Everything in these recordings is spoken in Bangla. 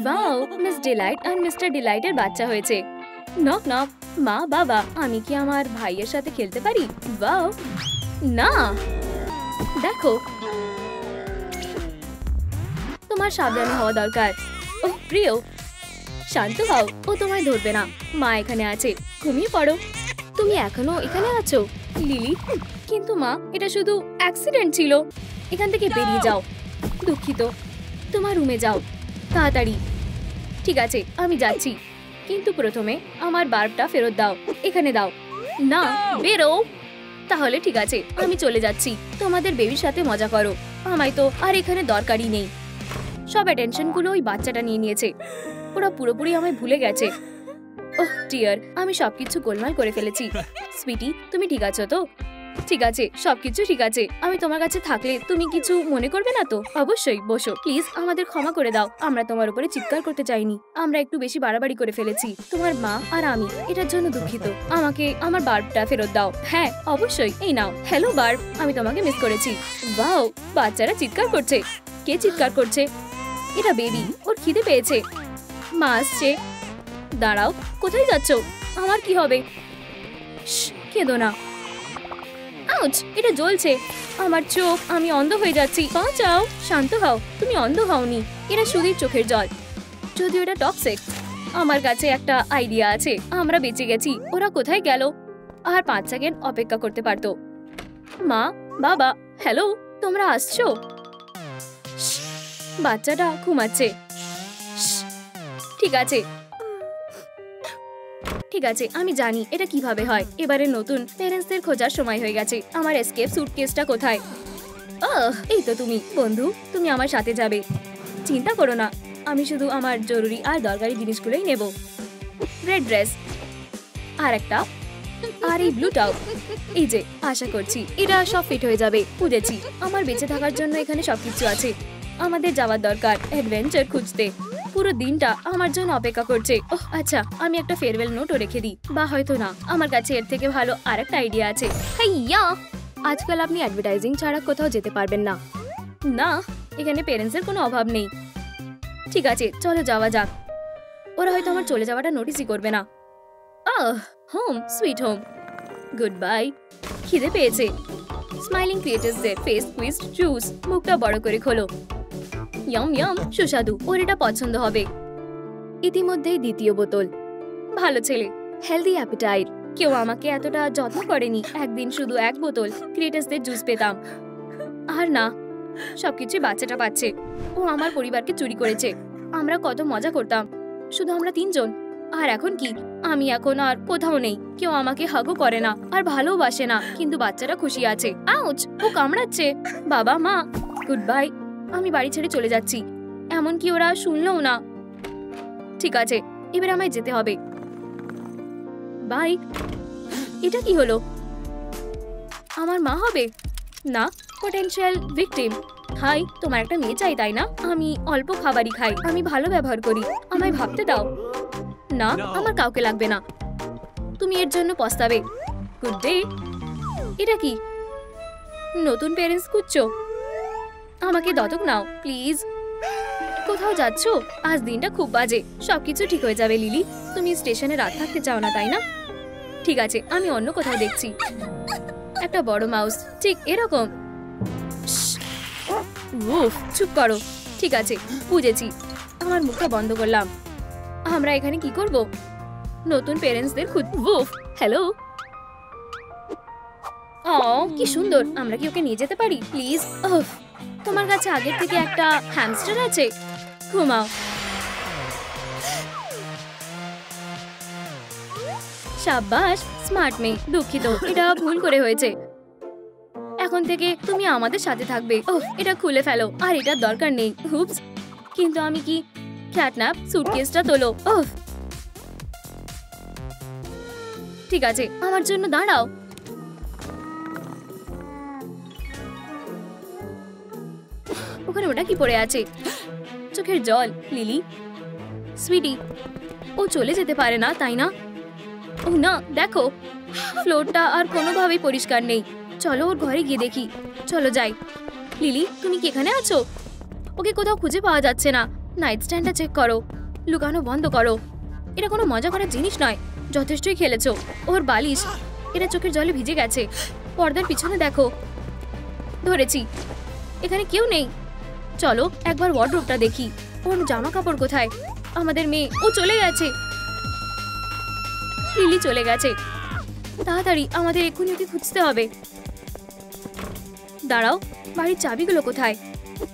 ওয়াও, মিস ডিলাইট আর মিস্টার ডিলাইটের বাচ্চা হয়েছে। Knock knock. মা বাবা, আমি কি আমার ভাইয়ের সাথে খেলতে পারি? ওয়াও, না। দেখো, তোমার সাবধানে হওয়া দরকার। ওহ প্রিয়, শান্ত হও, ও তোমায় ধরবে না। মা এখানে আছে, ঘুমিয়ে পড়ো। তুমি এখনো এখানে আছো লিলি? কিন্তু মা, এটা শুধু অ্যাক্সিডেন্ট ছিল। এখান থেকে বেরিয়ে যাও। দুঃখিত, তোমার রুমে যাও তাড়াতাড়ি। ঠিক আছে, আমি যাচ্ছি, কিন্তু প্রথমে আমার বাল্বটা ফেরত দাও। এখানে দাও। না, বেরো। তাহলে ঠিক আছে, আমি চলে যাচ্ছি। তোমাদের বেবির সাথে মজা করো, আমায় তো আর এখানে দরকারই নেই। সব অ্যাটেনশন গুলো ওই বাচ্চাটা নিয়ে নিয়েছে। ওরা পুরোপুরি আমায় ভুলে গেছে। ওহ ডিয়ার, আমি সবকিছু গোলমাল করে ফেলেছি। সুইটি, তুমি ঠিক আছো তো? ঠিক আছে, সবকিছু ঠিক আছে। আমি তোমার কাছে থাকলে তুমি কিছু মনে করবে না তো? অবশ্যই, বসো প্লিজ। আমাদের ক্ষমা করে দাও, আমরা তোমার উপরে চিৎকার করতে চাইনি। আমরা একটু বেশি বাড়াবাড়ি করে ফেলেছি। তোমার মা আর আমি এটার জন্য দুঃখিত। আমাকে আমার বাল্বটা ফেরত দাও। হ্যাঁ অবশ্যই, এই নাও। হ্যালো বাল্ব, আমি তোমাকে মিস করেছি। ওয়াও, বাচ্চারা চিৎকার করছে। কে চিৎকার করছে? এটা বেবি, ওর খিদে পেয়েছে। মা আসছে। দাঁড়াও, কোথায় যাচ্ছ? আমার কি হবে? কেঁদো না। আউচ, এটা জ্বলছে। আমার চোখ, আমি অন্ধ হয়ে যাচ্ছি। বাঁচাও। শান্ত হও, তুমি অন্ধ হওনি। এটা শুধুই চোখের জল, যদিও এটা টক্সিক। আমার কাছে একটা আইডিয়া আছে। আমরা বেঁচে গেছি। ওরা কোথায় গেল? আর 5 সেকেন্ড অপেক্ষা করতে পারতো। মা বাবা, হ্যালো, তোমরা আসছো? বাচ্চাটা ঘুমাচ্ছে। ঠিক আছে, ঠিক আছে, আমি জানি এটা কিভাবে হয়। এবারে নতুন প্যারেন্টসদের খোঁজার সময় হয়ে গেছে। আমার এসকেপ সুটকেসটা কোথায়? এই তো তুমি বন্ধু, তুমি আমার সাথে যাবে। চিন্তা করো না, আমি শুধু আমার জরুরি আর দরকারি জিনিসগুলোই নেব। রেড ড্রেস, আর একটা, আর এই ব্লুটাও। এই যে, আশা করছি এটা সব ফিট হয়ে যাবে। বুঝেছি, আমার বেঁচে থাকার জন্য এখানে সবকিছু আছে। আমাদের যাওয়ার দরকার অ্যাডভেঞ্চার খুঁজতে। পুরো দিনটা আমার জন্য অপেক্ষা করছে। ওহ আচ্ছা, আমি একটা ফেয়ারওয়েল নোটও রেখে দিই। বা হয়তো না, আমার কাছে এর থেকে ভালো আরেকটা আইডিয়া আছে। হাইয়া, আজকাল আপনি অ্যাডভার্টাইজিং ছাড়া কোথাও যেতে পারবেন না। না, এখানে প্যারেন্টসের কোনো অভাব নেই। ঠিক আছে, চলো যাওয়া যাক। ওরা হয়তো আমার চলে যাওয়াটা নোটিসই করবে না। Home sweet home. Good bye. খিদে পেয়েছে। স্মাইলিং ক্রিয়েটার্সদের ফেস কুইজড জুস। মুখটা বড় করে খোলো। ইয়াম ইয়াম, সুস্বাদু। ওর এটা পছন্দ হবে। ইতিমধ্যেই দ্বিতীয় বোতল। ভালো ছেলে, হেলদি অ্যাপিটাইট। কেউ আমাকে এতটা যত্ন করেনি। একদিন শুধু 1 বোতল ক্রিয়েটার্সদের জুস পেতাম। আর না, সবকিছু বাচ্চাটা পাচ্ছে। ও আমার পরিবারকে চুরি করেছে। আমরা কত মজা করতাম, শুধু আমরা 3 জন। আর এখন কি? আমি এখন আর কোথাও নেই। কেউ আমাকে হাগও করে না আর ভালোবাসে না। কিন্তু বাচ্চারা খুশি আছে। আউচ, ও কামড়াচ্ছে। বাবা মা, গুড বাই। আমি বাড়ি ছেড়ে চলে যাচ্ছি। এমনকি ওরা শুনলেও না। ঠিক আছে, এবার আমায় যেতে হবে। বাই। এটা কি হলো? আমার মা হবে? না, পোটেনশিয়াল ভিকটিম। হাই, তোমার একটা মেয়ে চাই তাই না? আমি অল্প খাবারই খাই। আমি ভালো ব্যবহার করি। আমায় ভাবতে দাও। না, আমার কাউকে লাগবে না। তুমি এর জন্য পস্তাবে। Good day. এটা কি? নতুন প্যারেন্টস খুঁজছো? আমাকে দত্তক নাও প্লিজ। কোথাও যাচ্ছ? আজ দিনটা খুব বাজে। সবকিছু ঠিক হয়ে যাবে লিলি। তুমি স্টেশনে রাত থাকতে চাও না তাই না? ঠিক আছে, আমি অন্য কোথাও দেখছি। একটা বড় মাউস, ঠিক এরকম। উফ, চুপ করো। ঠিক আছে, বুঝেছি। আমার মুখটা বন্ধ করলাম। আমরা এখানে কি করব? নতুন প্যারেন্টসদের উফ, হ্যালো। কি সুন্দর। আমরা কি ওকে নিয়ে যেতে পারি প্লিজ? উফ, তোমার কাছে আগের থেকে একটা হ্যামস্টার আছে? ঘুমাও। শাবাশ, স্মার্ট মেয়ে। দুঃখিত, এটা ভুল করে হয়েছে। এখন থেকে তুমি আমাদের সাথে থাকবে। ওহ, এটা খুলে ফেলো। আর এটার দরকার নেই। হুপস, কিন্তু আমি কি? ক্যাটন্যাপ, সুটকেসটা তোলো। ওহ, ঠিক আছে, আমার জন্য দাঁড়াও। ওখানে ওটা কি পড়ে আছে? চোখের জল। লিলি সুইটি, ও চলে যেতে পারে না তাই না? ও না, দেখো ফ্লোরটা আর কোনোভাবেই পরিষ্কার নেই। চলো ওর ঘরে গিয়ে দেখি। চলো যাই। লিলি, তুমি কি এখানে আছো? ওকে কোথাও খুঁজে পাওয়া যাচ্ছে না। নাইট স্ট্যান্ডটা চেক করো, লুকানো বন্ধ করো। এটা কোনো মজা করার জিনিস নয়, যথেষ্টই খেলেছো। ওর বালিশ, এটা চোখের জলে ভিজে গেছে। পর্দার পিছনে দেখো, ধরেছি। এখানে কেউ নেই। চলো একবার ওয়ার্ডরোবটা দেখি। ওর জামা কাপড় কোথায়? আমাদের মেয়ে, ও চলে গেছে। লিলি চলে গেছে। তাড়াতাড়ি আমাদের এক্ষুনি ওকে খুঁজতে হবে। দাঁড়াও, বাড়ির চাবিগুলো কোথায়?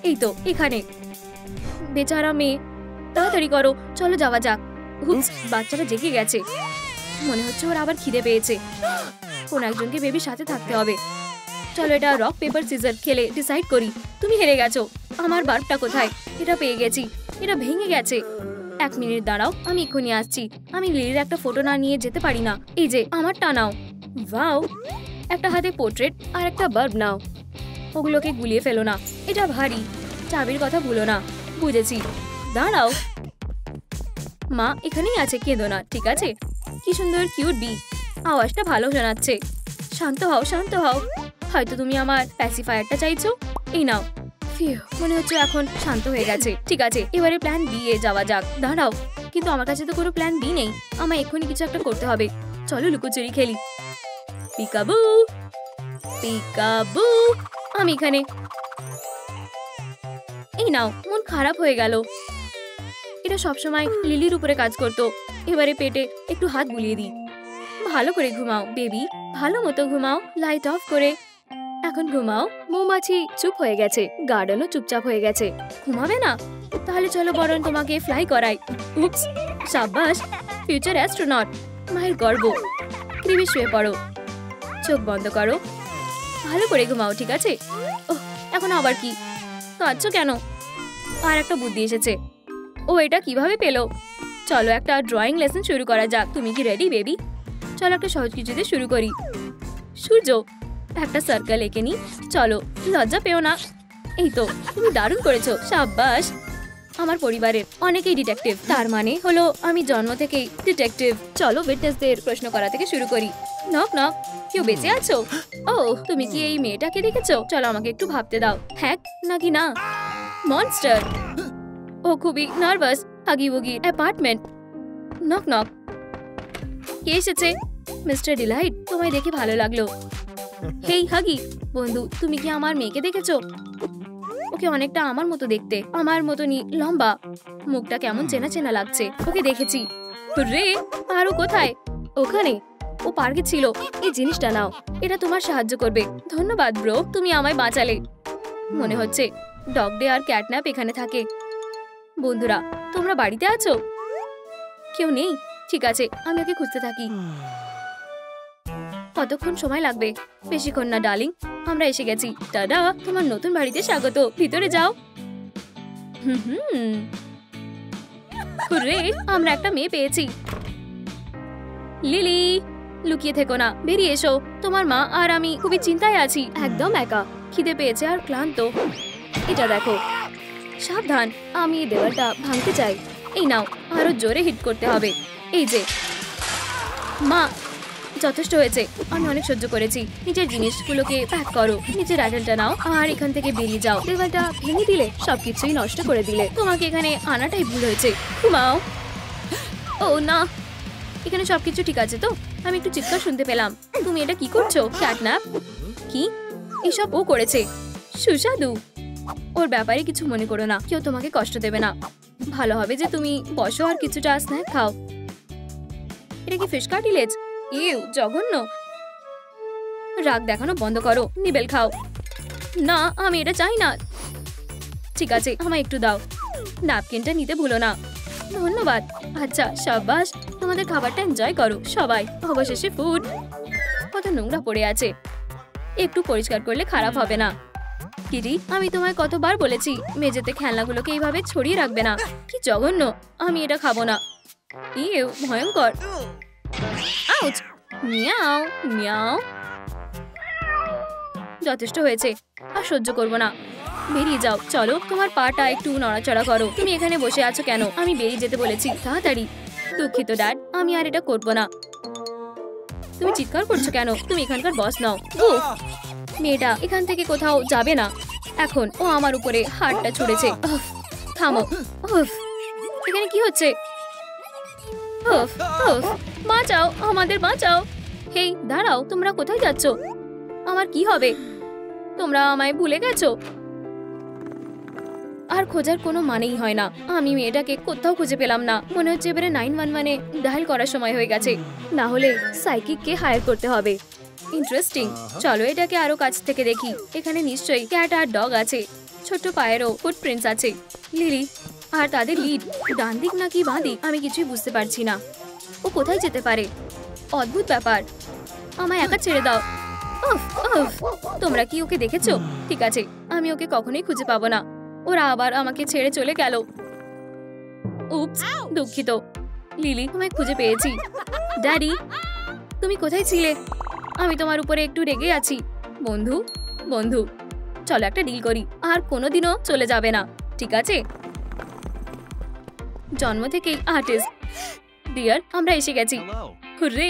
এই তো এখানে। বেচারা মেয়ে, তাড়াতাড়ি করো, চলো যাওয়া যাক। হুপস, বাচ্চাটা জেগে গেছে। মনে হচ্ছে ওর আবার খিদে পেয়েছে। কোন একজনকে বেবির সাথে থাকতে হবে। চলো এটা রক পেপার সিজার খেলে ডিসাইড করি। তুমি হেরে গেছো। আমার বাল্বটা কোথায়? এটা পেয়ে গেছি। এটা ভেঙে গেছে। 1 মিনিট দাঁড়াও, আমি এক্ষুনি আসছি। আমি লিলির একটা ফটো না নিয়ে যেতে পারি না। এই যে আমারটা নাও। ওয়াও, একটা হাতে পোর্ট্রেট আর একটা বাল্ব নাও। ওগুলোকে গুলিয়ে ফেলো না, এটা ভারী। চাবির কথা ভুলো না। বুঝেছি, দাঁড়াও। মা এখানেই আছে, কেঁদো না, ঠিক আছে? কি সুন্দর কিউট বি, আওয়াজটা ভালো শোনাচ্ছে। শান্ত হও, শান্ত হও। হয়তো তুমি আমার প্যাসিফায়ারটা চাইছো। এই নাও। মনে হচ্ছে এখন শান্ত হয়ে গেছে। ঠিক আছে, এবারে প্ল্যান বি এ যাওয়া যাক। দাঁড়াও, কিন্তু আমার কাছে তো কোনো প্ল্যান বি নেই। আমায় এক্ষুনি কিছু একটা করতে হবে। চলো লুকোচুরি খেলি। পিকাবু, পিকাবু, আমি এখানে। এই নাও। মন খারাপ হয়ে গেল। এটা সবসময় লিলির উপরে কাজ করতো। এবারে পেটে একটু হাত বুলিয়ে দিই। ভালো করে ঘুমাও বেবি, ভালো মতো ঘুমাও। লাইট অফ করে এখন ঘুমাও। মৌমাছি চুপ হয়ে গেছে, গার্ডেনও চুপচাপ হয়ে গেছে। ঘুমাবে না? তাহলে চলো বরং তোমাকে ফ্লাই করাই। উপস, সাব্বাস, ফিউচার অ্যাস্ট্রোনট। মায়ের গর্ব। ক্রিবি শুয়ে পড়ো, চোখ বন্ধ করো, ভালো করে ঘুমাও, ঠিক আছে? ওহ, এখন আবার কি? কাঁদছো কেন? আর একটা বুদ্ধি এসেছে। ও এটা কিভাবে পেলো? চলো একটা ড্রয়িং লেসন শুরু করা যাক। তুমি কি রেডি বেবি? চলো একটা সহজ কিছুতে শুরু করি। সূর্য, একটা সার্কেল এঁকে নি। চলো, লজ্জা পেও না। এই তো, তুমি দারুণ করেছো, সাব্বাস। আমার পরিবারের অনেকেই ডিটেকটিভ, তার মানে হলো আমি জন্ম থেকেই ডিটেকটিভ। চলো উইটনেসদের প্রশ্ন করা থেকে শুরু করি। নক নক, কেউ বেঁচে আছো? ও, তুমি কি এই মেয়েটাকে দেখেছো? চলো আমাকে একটু ভাবতে দাও। হ্যাক নাকি না? মনস্টার। ও খুবই nervous. Huggy buggy apartment. Knock knock, কে এসেছে? মিস্টার ডিলাইট, তোমায় দেখে ভালো লাগলো। হেই হাগি, বন্ধু, তুমি কি আমার মেয়েকে দেখেছো? ওকে অনেকটা আমার মতো দেখতে, আমার মতনই লম্বা। মুখটা কেমন চেনা চেনা লাগছে। ওকে দেখেছি। রে, আর ও কোথায়? ওখানে। ও পার্কে ছিল। এই জিনিসটা নাও, এটা তোমার সাহায্য করবে। ধন্যবাদ ব্রো, তুমি আমায় বাঁচালে। মনে হচ্ছে ডগ ডে আর ক্যাটন্যাপ এখানে থাকে। বন্ধুরা, তোমরা বাড়িতে আছো? কেউ নেই? ঠিক আছে, আমি ওকে খুঁজতে থাকি। কতক্ষণ সময় লাগবে? বেশিক্ষণ না ডার্লিং, আমরা এসে গেছি। টাডা, তোমার নতুন বাড়িতে স্বাগত। ভিতরে যাও। হুররে, আমরা একটা মেয়ে পেয়েছি। লিলি, লুকিয়ে থেকো না, বেরিয়ে এসো। তোমার মা আর আমি খুবই চিন্তায় আছি, একদম একা। খিদে পেয়েছে আর ক্লান্ত। এটা দেখো। সাবধান, আমি এই দেওয়ালটা ভাঙতে চাই। এই নাও, আরো জোরে হিট করতে হবে। এই যে। মা, যথেষ্ট হয়েছে, আমি অনেক সহ্য করেছি। নিজের জিনিসগুলোকে প্যাক করো। নিজের রাইডেলটা নাও আর এখান থেকে বেরিয়ে যাও। দেওয়ালটা ভেঙে দিলে, সবকিছুই নষ্ট করে দিলে। তোমাকে এখানে আনাটাই ভুল হয়েছে। ঘুমাও। ও না, এখানে সবকিছু ঠিক আছে তো? আমি একটু চিৎকার শুনতে পেলাম। তুমি এটা কি করছো? ক্যাটন্যাপ? কি? এসব ও করেছে? সুস্বাদু। ওর ব্যাপারে কিছু মনে করো না, কেউ তোমাকে কষ্ট দেবে না। ভালো হবে যে তুমি বসো আর কিছুটা স্ন্যাক খাও। এটা কি ফিশ কার্টিলেজ? ইউ, জঘন্য। রাগ দেখানো বন্ধ করো, নিবেল খাও। না, আমি এটা চাই না। ঠিক আছে, আমায় একটু দাও। ন্যাপকিনটা নিতে ভুলো না। ধন্যবাদ। আচ্ছা, সাব্বাস, তোমাদের খাবারটা এনজয় করো সবাই। অবশেষে ফুড। কত নোংরা পড়ে আছে, একটু পরিষ্কার করলে খারাপ হবে না। কিরি, আমি তোমায় কতবার বলেছি মেঝেতে খেলনাগুলোকে এইভাবে ছড়িয়ে রাখবে না। কি জঘন্য, আমি এটা খাবো না। ইউ, ভয়ঙ্কর। Ouch, meow meow. যথেষ্ট হয়েছে, আর সহ্য করবো না। বেরিয়ে যাও। চলো, তোমার পাটা একটু নড়াচড়া করো। তুমি এখানে বসে আছো কেন? আমি বেরিয়ে যেতে বলেছি, তাড়াতাড়ি। দুঃখিত ড্যাড, আমি আর এটা করবো না। তুমি চিৎকার করছো কেন? তুমি এখানকার বস নাও। মেয়েটা এখান থেকে কোথাও যাবে না। এখন ও আমার উপরে হাতটা ছুঁড়েছে। থামো। উফ, এখানে কি হচ্ছে? উফ, উফ, বাঁচাও, আমাদের বাঁচাও। হেই দাঁড়াও, তোমরা কোথায় যাচ্ছ? আমার কি হবে? তোমরা আমায় ভুলে গেছো? আর খোঁজার কোনো মানেই হয় না। আমি মেয়েটাকে কোথাও খুঁজে পেলাম না। মনে হচ্ছে এবারে 911-এ ডায়াল করার সময় হয়ে গেছে। না হলে সাইকিককে হায়ার করতে হবে। ইন্টারেস্টিং, চলো এটাকে আরো কাছ থেকে দেখি। এখানে নিশ্চয়ই ক্যাট আর ডগ আছে। ছোট্ট পায়েরও ফুটপ্রিন্টস আছে। লিলি আর তাদের লিড ডান দিক নাকি বাঁ দিক আমি কিছুই বুঝতে পারছি না। ও কোথায় যেতে পারে? অদ্ভুত ব্যাপার। আমায় একা ছেড়ে দাও। উফ, উফ, তোমরা কি ওকে দেখেছো? ঠিক আছে, আমি ওকে কখনোই খুঁজে পাবো না। ওরা আবার আমাকে ছেড়ে চলে গেল। উপস, দুঃখিত। লিলি, তোমায় খুঁজে পেয়েছি। ড্যাডি, তুমি কোথায় ছিলে? আমি তোমার উপরে একটু রেগে আছি। বন্ধু, বন্ধু, চলো একটা ডিল করি। আর কোনোদিনও চলে যাবে না, ঠিক আছে? জন্ম থেকেই আর্টিস্ট। ডিয়ার, আমরা এসে গেছি। হুররে,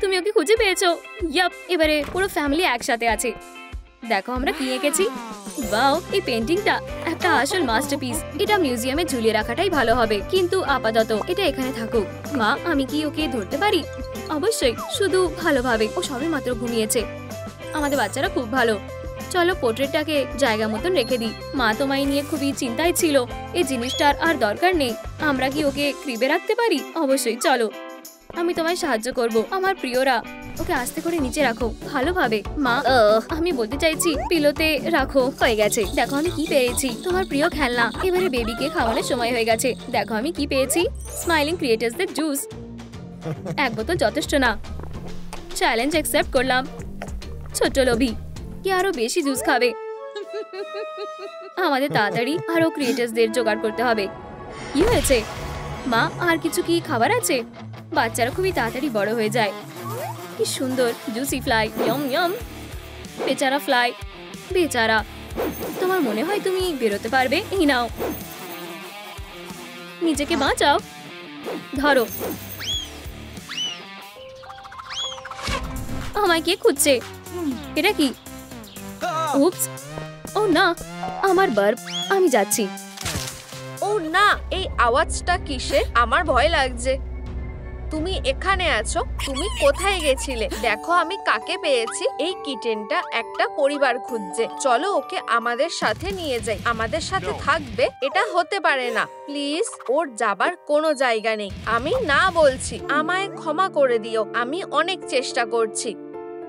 তুমি ওকে খুঁজে পেয়েছো। ইয়াপ, এবারে পুরো ফ্যামিলি একসাথে আছে। দেখো আমরা কি এঁকেছি। ওয়াও, এই পেন্টিংটা একটা আসল মাস্টারপিস। এটা মিউজিয়ামে ঝুলিয়ে রাখাটাই ভালো হবে, কিন্তু আপাতত এটা এখানে থাকুক। মা, আমি কি ওকে ধরতে পারি? অবশ্যই, শুধু ভালোভাবে। ও সবেমাত্র ঘুমিয়েছে। আমাদের বাচ্চারা খুব ভালো। চলো পোর্ট্রেটটাকে জায়গা মতন রেখে দিই। মা তোমায় নিয়ে খুবই চিন্তায় ছিল। এই জিনিসটার আর দরকার নেই। আমরা কি ওকে ক্রিবে রাখতে পারি? অবশ্যই, চলো আমি তোমায় সাহায্য করব। আমার প্রিয়রা, ওকে আস্তে করে নিচে রাখো ভালোভাবে। মা, আমি বলতে চাইছি পিলোতে রাখো। হয়ে গেছে। দেখো আমি কি পেয়েছি, তোমার প্রিয় খেলনা। এবারে বেবিকে খাওয়ানোর সময় হয়ে গেছে। দেখো আমি কি পেয়েছি, স্মাইলিং ক্রিয়েটার্সদের জুস। এক বোতল যথেষ্ট না। চ্যালেঞ্জ অ্যাকসেপ্ট করলাম। ছোট্ট লোভী, কি আরো বেশি জুস খাবে? আমাদের তাড়াতাড়ি আরো ক্রিয়েটার্সদের জোগাড় করতে হবে। কি হয়েছে মা? আর কিছু কি খাবার আছে? বাচ্চারা খুবই তাড়াতাড়ি বড় হয়ে যায়। কি সুন্দর জুসি ফ্লাই। ইয়ম ইয়ম। বেচারা ফ্লাই, বেচারা। তোমার মনে হয় তুমি বেরোতে পারবে? এই নাও, নিজেকে বাঁচাও। ধরো। আমায় কে খুঁজছে? এটা কি? উপস, ও না, আমার বার্ব। আমি যাচ্ছি। ও না, এই আওয়াজটা কিসের? আমার ভয় লাগছে। তুমি এখানে আছো? তুমি কোথায় গেছিলে? দেখো আমি কাকে পেয়েছি। এই কিটেনটা একটা পরিবার খুঁজছে। চলো ওকে আমাদের সাথে নিয়ে যাই। আমাদের সাথে থাকবে? এটা হতে পারে না। প্লিজ, ওর যাবার কোনো জায়গা নেই। আমি না বলছি। আমায় ক্ষমা করে দিও। আমি অনেক চেষ্টা করছি।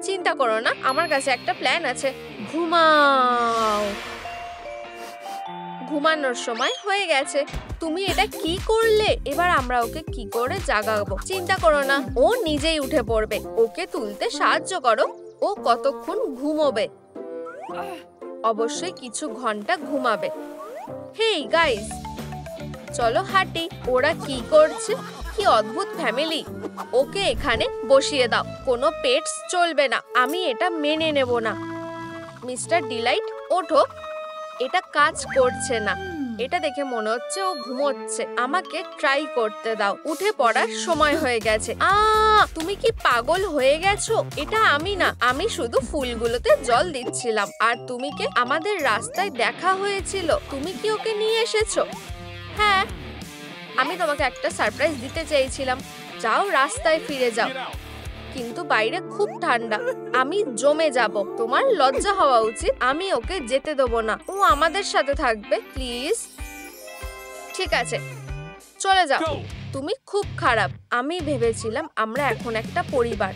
চিন্তা করো না, আমার কাছে একটা প্ল্যান আছে। ঘুমাও। ঘুমানোর সময় হয়ে গেছে। তুমি এটা কি করলে? এবার আমরা ওকে কি করে জাগাবো? চিন্তা করো না, ও নিজেই উঠে পড়বে। ওকে তুলতে সাহায্য করো। ও কতক্ষণ ঘুমোবে? অবশ্যই কিছু ঘন্টা ঘুমাবে। হেই গাইস, চলো হাঁটি। ওরা কি করছে? কি অদ্ভুত ফ্যামিলি। ওকে এখানে বসিয়ে দাও। কোনো পেটস চলবে না। আমি এটা মেনে নেব না। মিস্টার ডিলাইট, ওঠো। এটা কাজ করছে না। এটা দেখে মনে হচ্ছে ও ঘুমোচ্ছে। আমাকে ট্রাই করতে দাও। উঠে পড়ার সময় হয়ে গেছে। তুমি কি পাগল হয়ে গেছো? এটা আমি না, আমি শুধু ফুলগুলোতে জল দিচ্ছিলাম। আর তুমি কে? আমাদের রাস্তায় দেখা হয়েছিল। তুমি কি ওকে নিয়ে এসেছো? হ্যাঁ, আমি তোমাকে একটা সারপ্রাইজ দিতে চেয়েছিলাম। যাও, রাস্তায় ফিরে যাও। কিন্তু বাইরে খুব ঠান্ডা। আমি জমে যাব। তোমার লজ্জা হওয়া উচিত। আমি ওকে যেতে দেবো না। ও আমাদের সাথে থাকবে। প্লিজ। ঠিক আছে, চলে যাও। তুমি খুব খারাপ। আমি ভেবেছিলাম আমরা এখন একটা পরিবার।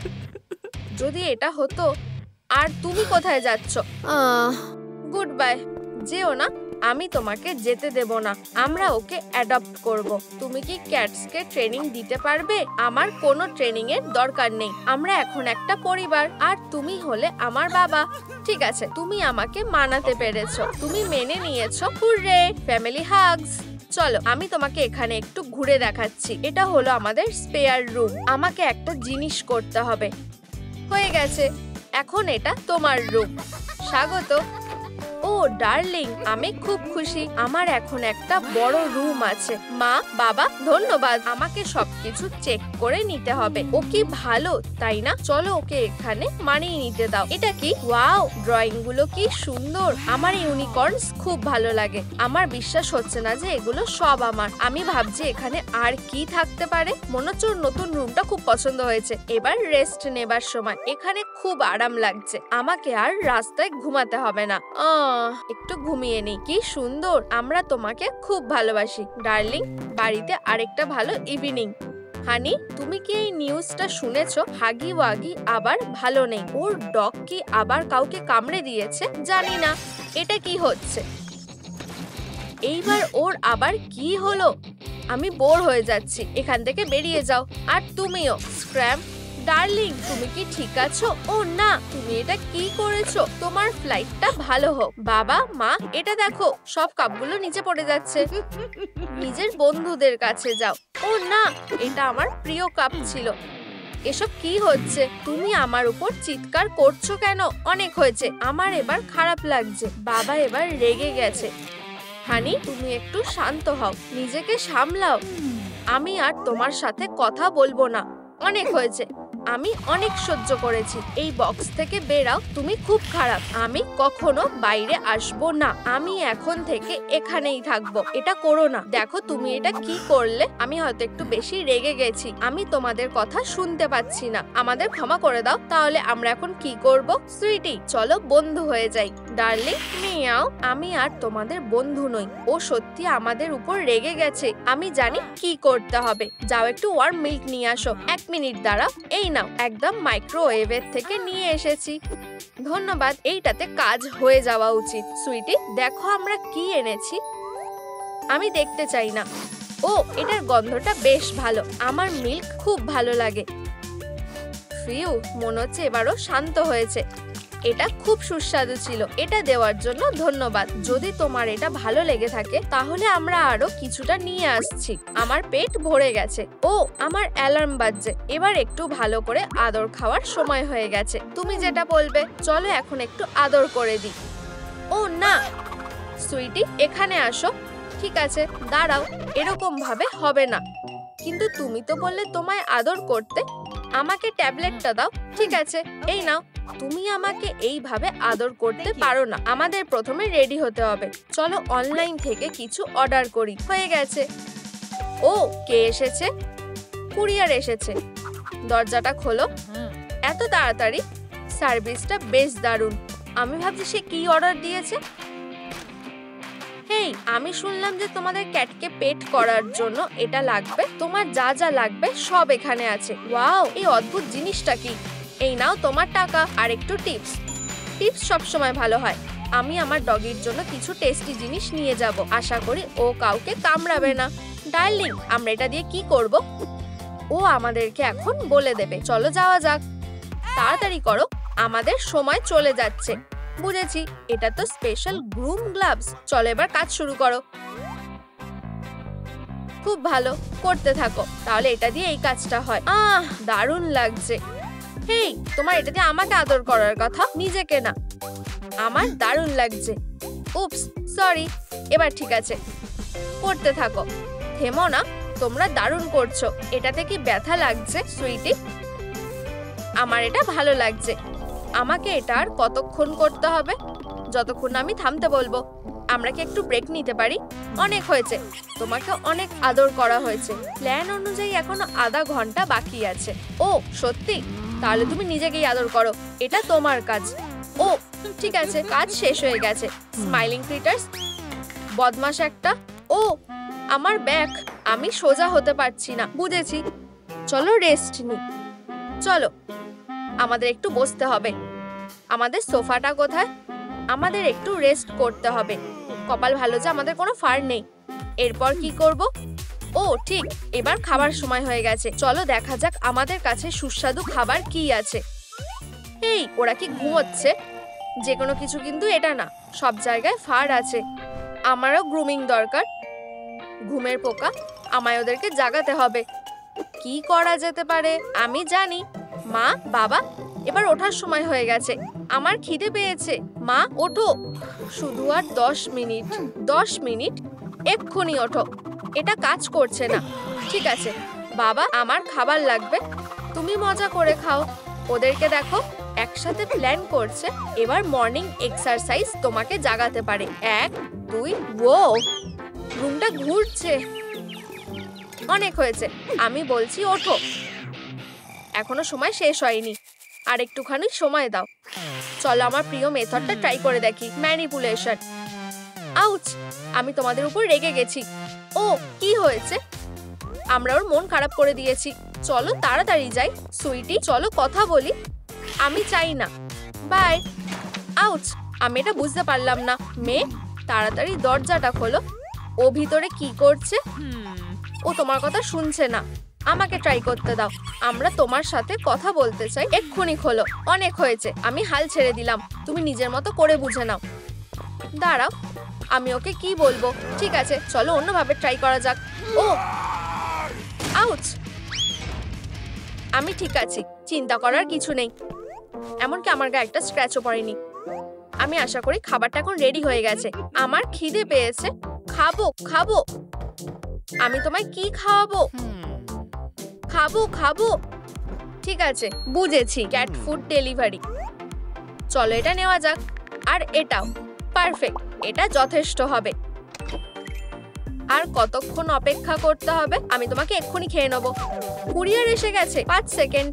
যদি এটা হতো। আর তুমি কোথায় যাচ্ছ? Good bye. যেও না। আমি তোমাকে যেতে দেব না। আমরা ওকে অ্যাডপ্ট করব। তুমি কি ক্যাটসকে ট্রেনিং দিতে পারবে? আমার কোনো ট্রেনিং এর দরকার নেই। আমরা এখন একটা পরিবার। আর তুমি হলে আমার বাবা। ঠিক আছে, তুমি আমাকে মানাতে পেরেছো। তুমি মেনে নিয়েছো। Hurray, family hugs. চলো, আমি তোমাকে এখানে একটু ঘুরে দেখাচ্ছি। এটা হলো আমাদের স্পেয়ার রুম। আমাকে একটা জিনিস করতে হবে। হয়ে গেছে, এখন এটা তোমার রুম। স্বাগত। ও ও ডার্লিং, আমি খুব খুশি। আমার এখন একটা বড় রুম আছে। মা বাবা ধন্যবাদ। আমাকে সবকিছু চেক করে নিতে হবে। ও কি ভালো তাই না? চলো ওকে এখানে মানিয়ে নিতে দাও। এটা কি? ওয়াও, ড্রয়িং গুলো কি সুন্দর। আমার ইউনিকর্নস খুব ভালো লাগে। আমার বিশ্বাস হচ্ছে না যে এগুলো সব আমার। আমি ভাবছি এখানে আর কি থাকতে পারে। মনে হচ্ছে ওর নতুন রুমটা খুব পছন্দ হয়েছে। এবার রেস্ট নেবার সময়। এখানে খুব আরাম লাগছে। আমাকে আর রাস্তায় ঘুমাতে হবে না। একটু ঘুমিয়ে নেই। কি সুন্দর। আমরা তোমাকে খুব ভালোবাসি ডার্লিং। বাড়িতে আরেকটা ভালো ইভিনিং। হানি, তুমি কি এই নিউজটা শুনেছো? হাগি ওয়াগি আবার ভালো নেই। ওর ডগ কি আবার কাউকে কামড়ে দিয়েছে? জানি না। এটা কি হচ্ছে? এইবার ওর আবার কি হলো? আমি বোর হয়ে যাচ্ছি। এখান থেকে বেরিয়ে যাও। আর তুমিও। স্ক্র্যাম, ডার্লিং, তুমি কি ঠিক আছো? ও না, তুমি এটা কি করেছো? তোমার ফ্লাইটটা ভালো হোক। বাবা মা, এটা দেখো, সব কাপগুলো নিচে পড়ে যাচ্ছে। নিজের বন্ধুদের কাছে যাও। ও না, এটা আমার প্রিয় কাপ ছিল। এসব কি হচ্ছে? তুমি আমার উপর চিৎকার করছো কেন? অনেক হয়েছে। আমার এবার খারাপ লাগছে। বাবা এবার রেগে গেছে। হানি, তুমি একটু শান্ত হও, নিজেকে সামলাও। আমি আর তোমার সাথে কথা বলবো না। অনেক হয়েছে। আমি অনেক সহ্য করেছি। এই বক্স থেকে বেরাও। তুমি খুব খারাপ। আমি কখনো বাইরে আসবো না। আমি এখন থেকে এখানেই থাকবো। এটা করো না। দেখো তুমি এটা কি করলে। আমি হয়তো একটু বেশি রেগে গেছি। আমি তোমাদের কথা শুনতে পাচ্ছি না। আমাদের ক্ষমা করে দাও। তাহলে আমরা এখন কি করব? সুইটি, চলো বন্ধু হয়ে যাই। ডার্লিং, মিয়াও, আমি আর তোমাদের বন্ধু নই। ও সত্যি আমাদের উপর রেগে গেছে। আমি জানি কি করতে হবে। যাও একটু ওয়ার্ম মিল্ক নিয়ে আসো। 1 মিনিট দাঁড়াও। এই নাও, একদম মাইক্রোওয়েভের থেকে নিয়ে এসেছি। ধন্যবাদ। এইটাতে কাজ হয়ে যাওয়া উচিত। সুইটি, দেখো আমরা কি এনেছি। আমি দেখতে চাই না। ও, এটার গন্ধটা বেশ ভালো। আমার মিল্ক খুব ভালো লাগে। ফিউ, মনে হচ্ছে এবারও শান্ত হয়েছে। এটা খুব সুস্বাদু ছিল। এটা দেওয়ার জন্য ধন্যবাদ। যদি তোমার এটা ভালো লেগে থাকে তাহলে আমরা আরো কিছুটা নিয়ে আসছি। আমার পেট ভরে গেছে। ও, আমার অ্যালার্ম বাজছে। এবার একটু ভালো করে আদর খাওয়ার সময় হয়ে গেছে। তুমি যেটা বলবে। চলো এখন একটু আদর করে দিই। ও না, সুইটি, এখানে আসো। ঠিক আছে, দাঁড়াও। এরকম ভাবে হবে না। কিন্তু তুমি তো বললে তোমায় আদর করতে। আমাকে ট্যাবলেটটা দাও। ঠিক আছে, এই নাও। তুমি আমাকে এইভাবে আদর করতে পারো না। আমাদের প্রথমে রেডি হতে হবে। চলো অনলাইন থেকে কিছু অর্ডার করি। হয়ে গেছে। ও, কে এসেছে? কুরিয়ার এসেছে। দরজাটা খোলো। এত তাড়াতাড়ি? সার্ভিসটা বেশ দারুণ। আমি ভাবছি সে কি অর্ডার দিয়েছে। হেই, আমি শুনলাম যে তোমাদের ক্যাটকে পেট করার জন্য এটা লাগবে। তোমার যা যা লাগবে সব এখানে আছে। ওয়াও, এই অদ্ভুত জিনিসটা কি? এই নাও তোমার টাকা আর একটু টিপস। টিপস সবসময় ভালো হয়। আমি আমার ডগির জন্য কিছু টেস্টি জিনিস নিয়ে যাব। আশা করি ও কাউকে কামড়াবে না। ডার্লিং, আমরা এটা দিয়ে কি করব? ও আমাদেরকে এখন বলে দেবে। চলো যাওয়া যাক। তাড়াতাড়ি করো, আমাদের সময় চলে যাচ্ছে। বুঝেছি, এটা তো স্পেশাল গ্রুম গ্লাভস। চলো এবার কাজ শুরু করো। খুব ভালো, করতে থাকো। তাহলে এটা দিয়ে এই কাজটা হয়। দারুণ লাগছে। হেই, তোমার এটা দিয়ে আমাকে আদর করার কথা, নিজেকে না। আমার দারুণ লাগছে। উপস, সরি। এবার ঠিক আছে, করতে থাকো। থেমো না। তোমরা দারুণ করছো। এটাতে কি ব্যথা লাগছে সুইটি? আমার এটা ভালো লাগছে। আমাকে এটা আর কতক্ষণ করতে হবে? যতক্ষণ আমি থামতে বলবো। আমরা কি একটু ব্রেক নিতে পারি? অনেক হয়েছে। তোমাকে অনেক আদর করা হয়েছে। প্ল্যান অনুযায়ী এখনো আধা ঘন্টা বাকি আছে। ও সত্যি? তাহলে তুমি নিজেকেই আদর করো। এটা তোমার কাজ। ও ঠিক আছে, কাজ শেষ হয়ে গেছে। স্মাইলিং ক্রিটার্স, বদমাশ একটা। ও, আমার ব্যাগ। আমি সোজা হতে পারছি না। বুঝেছি। চলো রেস্ট নি। চলো, আমাদের একটু বসতে হবে। আমাদের সোফাটা কোথায়? আমাদের একটু রেস্ট করতে হবে। কপাল ভালো যে আমাদের কোনো ফার নেই। এরপর কি করব? ও ঠিক, এবার খাবার সময় হয়ে গেছে। চলো দেখা যাক আমাদের কাছে সুস্বাদু খাবার কি আছে। এই, ওরা কি ঘুমোচ্ছে? যে কোনো কিছু কিন্তু এটা না। সব জায়গায় ফার আছে। আমারও গ্রুমিং দরকার। ঘুমের পোকা, আমায় ওদেরকে জাগাতে হবে। কি করা যেতে পারে? আমি জানি। মা, বাবা, এবার ওঠার সময় হয়ে গেছে। আমার খিদে পেয়েছে। মা ওঠো, শুধু আর 10 মিনিট। 10 মিনিট? এক্ষুনি ওঠো। এটা কাজ করছে না। ঠিক আছে বাবা, আমার খাবার লাগবে, তুমি মজা করে খাও। ওদেরকে দেখো, একসাথে প্ল্যান করছে। এবার মর্নিং এক্সারসাইজ তোমাকে জাগাতে পারে। 1 2 ও রুমটা ঘুরছে। অনেক হয়েছে, আমি বলছি ওঠো। এখনো সময় শেষ হয়নি, আর একটুখানি সময় দাও। চলো আমার প্রিয় মেথডটা ট্রাই করে দেখি, ম্যানিপুলেশন। আউচ, আমি তোমাদের উপর রেগে গেছি। ও কি হয়েছে? আমরা ওর মন খারাপ করে দিয়েছি। চলো তাড়াতাড়ি যাই। সুইটি চলো কথা বলি। আমি চাই না, বাই। আউচ, আমি এটা বুঝতে পারলাম না। মেয়ে তাড়াতাড়ি দরজাটা খোলো। ও ভিতরে কি করছে? ও তোমার কথা শুনছে না। আমাকে ট্রাই করতে দাও। আমরা তোমার সাথে কথা বলতে চাই। এক্ষুনি খোলো। অনেক হয়েছে, আমি হাল ছেড়ে দিলাম। তুমি নিজের মতো করে বুঝে নাও। দাঁড়াও, আমি ওকে কি বলবো? ঠিক আছে চলো অন্যভাবে ট্রাই করা যাক। ও আউচ, আমি ঠিক আছি, চিন্তা করার কিছু নেই। এমনকি আমার গায়ে একটা স্ক্র্যাচও পড়েনি। আমি আশা করি খাবারটা এখন রেডি হয়ে গেছে। আমার খিদে পেয়েছে, খাবো খাবো। আমি তোমায় কি খাওয়াবো? খাবো খাবো। ঠিক আছে বুঝেছি, ক্যাট ফুড ডেলিভারি। চলো এটা নেওয়া যাক। আর এটাও পারফেক্ট, এটা যথেষ্ট হবে। আর কতক্ষণ অপেক্ষা করতে হবে? আমি তোমাকে এক্ষুনি খেয়ে নেবো। কুরিয়ার এসে গেছে, 5 সেকেন্ড।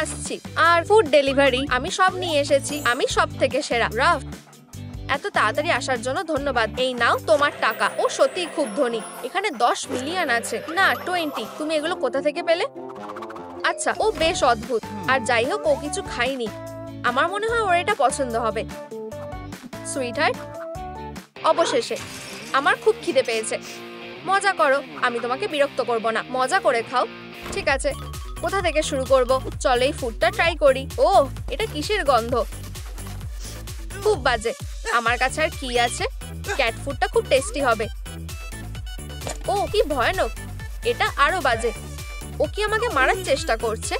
আসছি। আর ফুড ডেলিভারি আমি সব নিয়ে এসেছি। আমি সব থেকে সেরা। রাফ, এত তাড়াতাড়ি আসার জন্য ধন্যবাদ। এই নাও তোমার টাকা। ও সত্যিই খুব ধনী। এখানে 10 মিলিয়ন আছে। না 20। তুমি এগুলো কোথা থেকে পেলে? আচ্ছা, ও বেশ অদ্ভুত। আর যাই হোক, ও কিছু খায়নি। আমার মনে হয় ওর এটা পছন্দ হবে। সুইটহার্ট, অবশেষে আমার খুব খিদে পেয়েছে। মজা করো, আমি তোমাকে বিরক্ত করব না। মজা করে খাও। ঠিক আছে, কোথা থেকে শুরু করব? চলো এই ফুডটা ট্রাই করি। ও এটা কিসের গন্ধ? খুব বাজে। আমার কাছে আর কি আছে? ক্যাট ফুডটা খুব টেস্টি হবে। ও কি ভয়ানক, এটা আরো বাজে। ও কি আমাকে মারার চেষ্টা করছে?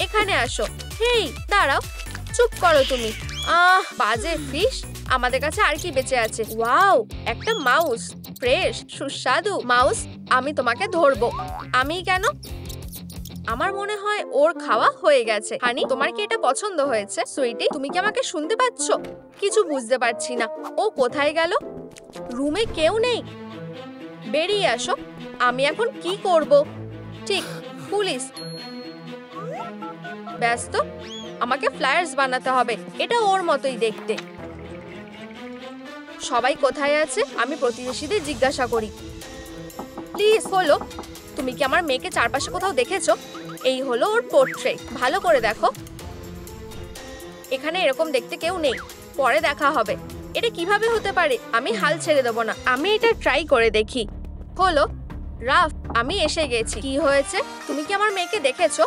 এখানে আসো। হেই দাঁড়াও, চুপ করো তুমি। বাজে ফিশ। আমাদের কাছে আর কি বেঁচে আছে? ওয়াও, একটা মাউস। ফ্রেশ, সুস্বাদু মাউস। আমি তোমাকে ধরবো। আমি কেন? আমার মনে হয় ওর খাওয়া হয়ে গেছে। হানি, তোমার কি এটা পছন্দ হয়েছে? সুইটি, তুমি কি আমাকে শুনতে পাচ্ছ? কিছু বুঝতে পারছি না। ও কোথায় গেল? রুমে কেউ নেই। বেরিয়ে আসো। আমি এখন কি করব? ঠিক, পুলিশ। ব্যস্ত? আমাকে ফ্লায়ার্স বানাতে হবে। এটা ওর মতোই দেখতে। সবাই কোথায় আছে? আমি প্রতিবেশীদের জিজ্ঞাসা করি। প্লিজ বলো, তুমি কি আমার মেয়েকে চারপাশে কোথাও দেখেছো? এই হলো ওর পোর্ট্রেট। ভালো করে দেখো। এখানে এরকম দেখতে কেউ নেই। পরে দেখা হবে। এটা কিভাবে হতে পারে? আমি হাল ছেড়ে দেবো না। আমি এটা ট্রাই করে দেখি। হলো। রাফ, আমি এসে গেছি। কি হয়েছে? তুমি কি আমার মেয়েকে দেখেছো?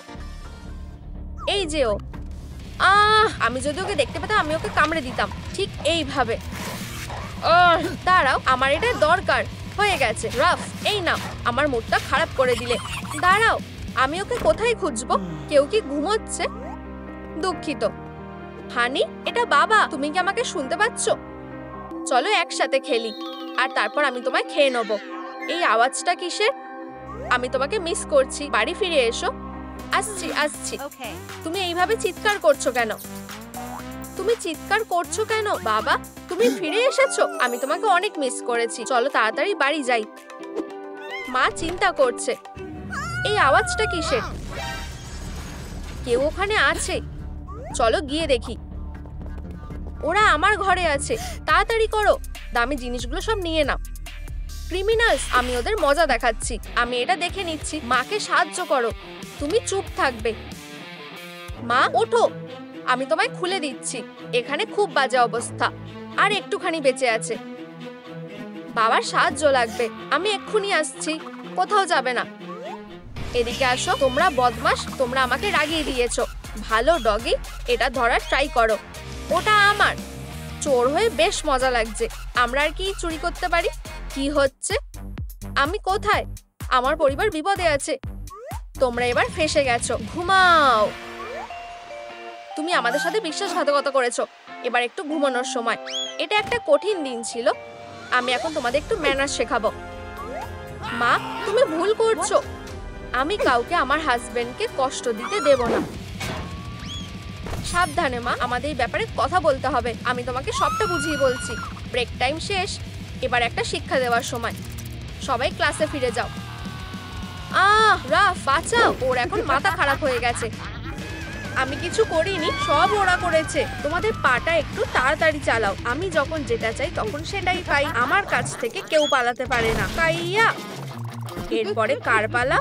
এই যে ও। আমি যদি ওকে দেখতে পেতাম, আমি ওকে কামড়ে দিতাম ঠিক এইভাবে। দাঁড়াও, আমার এটা দরকার। হয়ে গেছে। রাফ, এই নাও। আমার মুডটা খারাপ করে দিলে। দাঁড়াও, আমি ওকে কোথায় খুঁজবো? কেউ কি ঘুমোচ্ছে? দুঃখিত। হানি, এটা বাবা। তুমি কি আমাকে শুনতে পাচ্ছ? চলো একসাথে খেলি, আর তারপর আমি তোমায় খেয়ে নেবো। এই আওয়াজটা কিসের? আমি তোমাকে মিস করছি। বাড়ি ফিরে এসো। আসছি আসছি। তুমি এইভাবে চিৎকার করছো কেন? তুমি চিৎকার করছো কেন? বাবা, তুমি ফিরে এসেছো। আমি তোমাকে অনেক মিস করেছি। চলো তাড়াতাড়ি বাড়ি যাই। মা চিন্তা করছে। এই আওয়াজটা কিসের? কেউ ওখানে আছে। চলো গিয়ে দেখি। ওরা আমার ঘরে আছে। তাড়াতাড়ি করো, দামি জিনিসগুলো সব নিয়ে নাও। ক্রিমিনালস, আমি ওদের মজা দেখাচ্ছি। আমি এটা দেখে নিচ্ছি। মাকে সাহায্য করো। তুমি চুপ থাকবে। মা ওঠো, আমি তোমায় খুলে দিচ্ছি। এখানে খুব বাজে অবস্থা। আর একটুখানি বেঁচে আছে। বাবার সাহায্য লাগবে। আমি এক্ষুনি আসছি। কোথাও যাবে না। এদিকে আসো। তোমরা বদমাশ, তোমরা আমাকে রাগিয়ে দিয়েছো। ভালো ডগি, এটা ধরার ট্রাই করো। ওটা আমার। চোর হয়ে বেশ মজা লাগছে। আমরা আর কি চুরি করতে পারি? কি হচ্ছে? আমি কোথায়? আমার পরিবার বিপদে আছে। তোমরা এবার ফেঁসে গেছো। ঘুমাও। তুমি আমাদের সাথে বিশ্বাসঘাতকতা করেছো। এবার একটু ঘুমানোর সময়। এটা একটা কঠিন দিন ছিল। আমি এখন তোমাদের একটু ম্যানার্স শেখাবো। মা, তুমি ভুল করছো। আমি কাউকে আমার হাজবেন্ডকে কষ্ট দিতে দেব না। সাবধানে মা, আমাদের এই ব্যাপারে কথা বলতে হবে। আমি তোমাকে সবটা বুঝিয়ে বলছি। ব্রেক টাইম শেষ, এবার একটা শিক্ষা দেওয়ার সময়। সবাই ক্লাসে ফিরে যাও। রাফ, বাঁচাও, ওর এখন মাথা খারাপ হয়ে গেছে। আমি কিছু করিনি, সব ওরা করেছে। তোমাদের পাটা একটু তাড়াতাড়ি চালাও। আমি যখন যেটা চাই তখন সেটাই পাই। আমার কাছ থেকে কেউ পালাতে পারে না। কাইয়া, এরপরে কার পালা?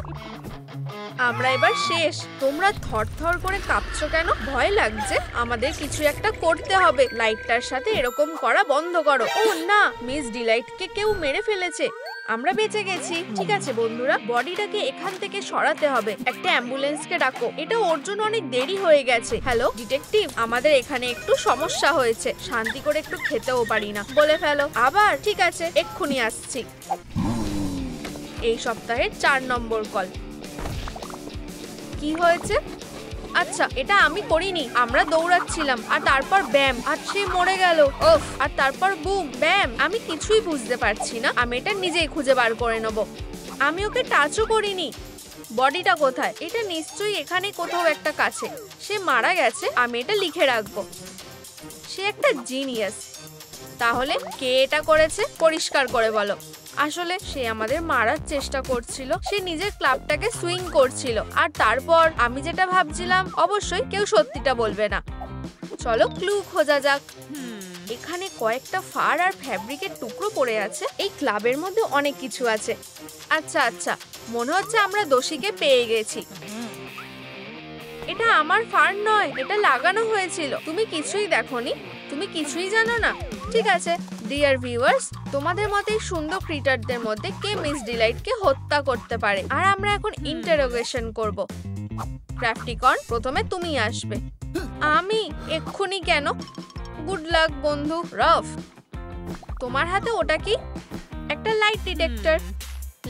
আমরা এবার শেষ। তোমরা থরথর করে কাঁপছো কেন? ভয় লাগছে? আমাদের কিছু একটা করতে হবে। লাইটটার সাথে এরকম করা বন্ধ করো। ও না, মিস ডিলাইটকে কেউ মেরে ফেলেছে। আমরা বেঁচে গেছি। ঠিক আছে বন্ধুরা, বডিটাকে এখান থেকে সরাতে হবে। একটা অ্যাম্বুলেন্সকে ডাকো। এটা ওর জন্য অনেক দেরি হয়ে গেছে। হ্যালো ডিটেকটিভ, আমাদের এখানে একটু সমস্যা হয়েছে। শান্তি করে একটু খেতেও পারি না। বলে ফেলো। আবার? ঠিক আছে, এক্ষুনি আসছি। এই সপ্তাহের 4 নম্বর কল। কি হয়েছে? আচ্ছা, এটা আমি করিনি। আমরা দৌড়াচ্ছিলাম আর তারপর ব্যাম, আর সে মরে গেল। ওফ, আর তারপর বুম, ব্যাম। আমি কিছুই বুঝতে পারছি না। আমি এটা নিজেই খুঁজে বার করে নেব। আমি ওকে টাচও করিনি। বডিটা কোথায়? এটা নিশ্চয়ই এখানে কোথাও একটা কাছে। সে মারা গেছে। আমি এটা লিখে রাখবো। সে একটা জিনিয়াস। তাহলে কে এটা করেছে? পরিষ্কার করে বলো। আসলে সে আমাদের মারার চেষ্টা করছিল। সে নিজের ক্লাবটাকে সুইং করছিল। আর তারপর আমি যেটা ভাবছিলাম, অবশ্যই কেউ সত্যিটা বলবে না। চলো ক্লু খোঁজা যাক। এখানে কয়েকটা ফার আর ফ্যাব্রিকের টুকরো পড়ে আছে। এই ক্লাবের মধ্যে অনেক কিছু আছে। আচ্ছা আচ্ছা, মনে হচ্ছে আমরা দোষীকে পেয়ে গেছি। এটা আমার ফার নয়, এটা লাগানো হয়েছিল। তুমি কিছুই দেখোনি? তুমি কিছুই জানো না? ঠিক আছে ডিয়ার ভিউয়ার্স, তোমাদের মতে সুন্দর ক্রিয়েটরদের মধ্যে কে মিস ডিলাইটকে হত্যা করতে পারে? আর আমরা এখন ইন্টারোগেশন করব। ক্রাফটিকর্ন, প্রথমে তুমি আসবে। আমি? এক্ষুনি কেন? গুড লাক বন্ধু। রফ, তোমার হাতে ওটা কি? একটা লাইট ডিটেক্টর,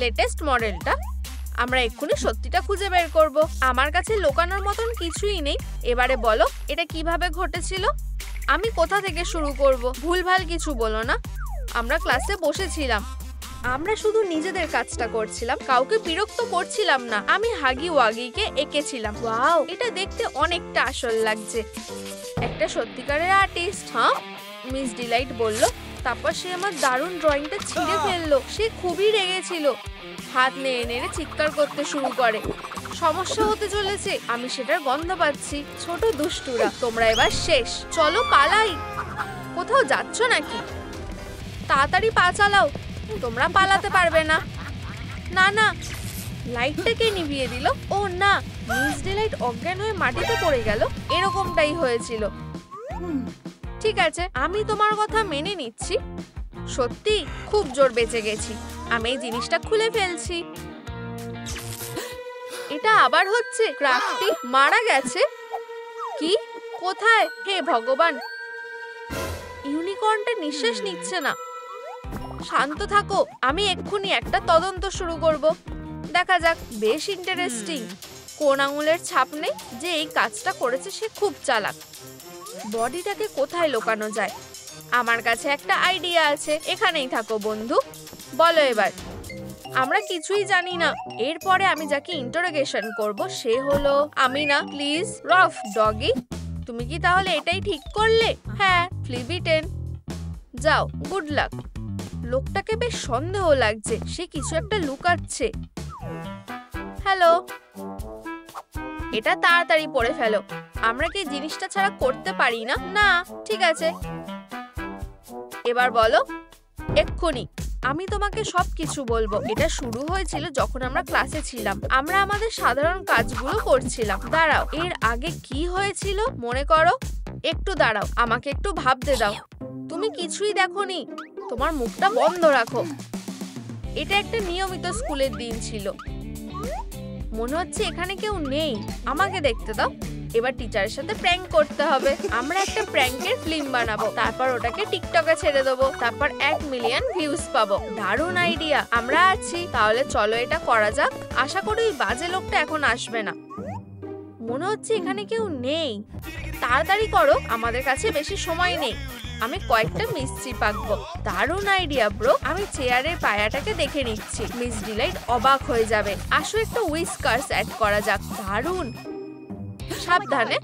লেটেস্ট মডেলটা। আমরা এক্ষুনি সত্যিটা খুঁজে বের করব। আমার কাছে লুকানোর মতন কিছুই নেই। এবারে বলো, এটা কিভাবে ঘটেছিল? আমি কোথা থেকে শুরু করব? ভুলভাল কিছু বলো না। আমরা ক্লাসে বসেছিলাম। আমরা শুধু নিজেদের কাজটা করছিলাম, কাউকে বিরক্ত করছিলাম না। আমি হাগি ওয়াগিকে এঁকেছিলাম। ওয়াও, এটা দেখতে অনেকটা আসল লাগছে। একটা সত্যিকারের আর্টিস্ট। হ্যাঁ, মিস ডিলাইট বলল। তারপর সে আমার দারুণ ড্রয়িংটা ছিঁড়ে ফেললো। সে খুবই রেগেছিল। হাত নেড়ে নেড়ে চিৎকার করতে শুরু করে। সমস্যা হতে চলেছে, আমি সেটার গন্ধ পাচ্ছি। ছোট দুষ্টুরা, তোমরা এবার শেষ। চলো পালাই। কোথাও যাচ্ছ নাকি? তাড়াতাড়ি পা চালাও। তোমরা পালাতে পারবে না। না না, লাইটটাকে নিভিয়ে দিল। ও না, মিস ডিলাইট অজ্ঞান হয়ে মাটিতে পড়ে গেল। এরকমটাই হয়েছিল। ঠিক আছে, আমি তোমার কথা মেনে নিচ্ছি। সত্যি খুব জোর বেঁচে গেছি। আমি এই জিনিসটা খুলে ফেলছি। এটা আবার হচ্ছে। ক্রাফটি মারা গেছে? কি? কোথায়? হে ভগবান, ইউনিকর্নটা নিঃশ্বাস নিচ্ছে না। শান্ত থাকো, আমি এক্ষুনি একটা তদন্ত শুরু করব। দেখা যাক। বেশ ইন্টারেস্টিং। কোন আঙুলের ছাপ নেই। যে এই কাজটা করেছে সে খুব চালাক। বডিটাকে কোথায় লুকানো যায়? আমার কাছে একটা আইডিয়া আছে। এখানেই থাকো বন্ধু। বলো এবার। আমরা কিছুই জানি না। এরপরে আমি যাকে ইন্টারোগেশন করব সে হলো আমি না। প্লিজ রফ ডগি, তুমি কি তাহলে এটাই ঠিক করলে? হ্যাঁ, ফ্লিবিটেন। যাও, গুড লাক। লোকটাকে বেশ সন্দেহ লাগছে। সে কিছু একটা লুকাচ্ছে। হ্যালো, এটা তাড়াতাড়ি পড়ে ফেলো। আমরা কি জিনিসটা ছাড়া করতে পারি না? না, ঠিক আছে। এবার বলো এক্ষুনি। আমি তোমাকে সবকিছু বলবো। এটা শুরু হয়েছিল যখন আমরা ক্লাসে ছিলাম। আমরা আমাদের সাধারণ কাজগুলো করছিলাম। দাঁড়াও, এর আগে কি হয়েছিল মনে করো? একটু দাঁড়াও, আমাকে একটু ভাবতে দাও। তুমি কিছুই দেখোনি? তোমার মুখটা বন্ধ রাখো। এটা একটা নিয়মিত স্কুলের দিন ছিল। মনে হচ্ছে এখানে কেউ নেই। আমাকে দেখতে দাও। এবার টিচারের সাথে প্র্যাঙ্ক করতে হবে। আমরা একটা প্র্যাঙ্কের ফিল্ম বানাবো, তারপর ওটাকে টিকটকে ছেড়ে দেবো, তারপর 1 মিলিয়ন ভিউজ পাবো। দারুণ আইডিয়া। আমরা আছি। তাহলে চলো এটা করা যাক। আশা করি বাজে লোকটা এখন আসবে না। মনে হচ্ছে এখানে কেউ নেই। তাড়াতাড়ি করো, আমাদের কাছে বেশি সময় নেই। আমি কয়েকটা মিষ্টি পাকবো। দারুণ আইডিয়া ব্রো। আমি চেয়ারের পায়াটাকে দেখে নিচ্ছি। মিস ডিলাইট অবাক হয়ে যাবে। আসো একটু হুইস্কার্স অ্যাড করা যাক। দারুণ। সাবধানে,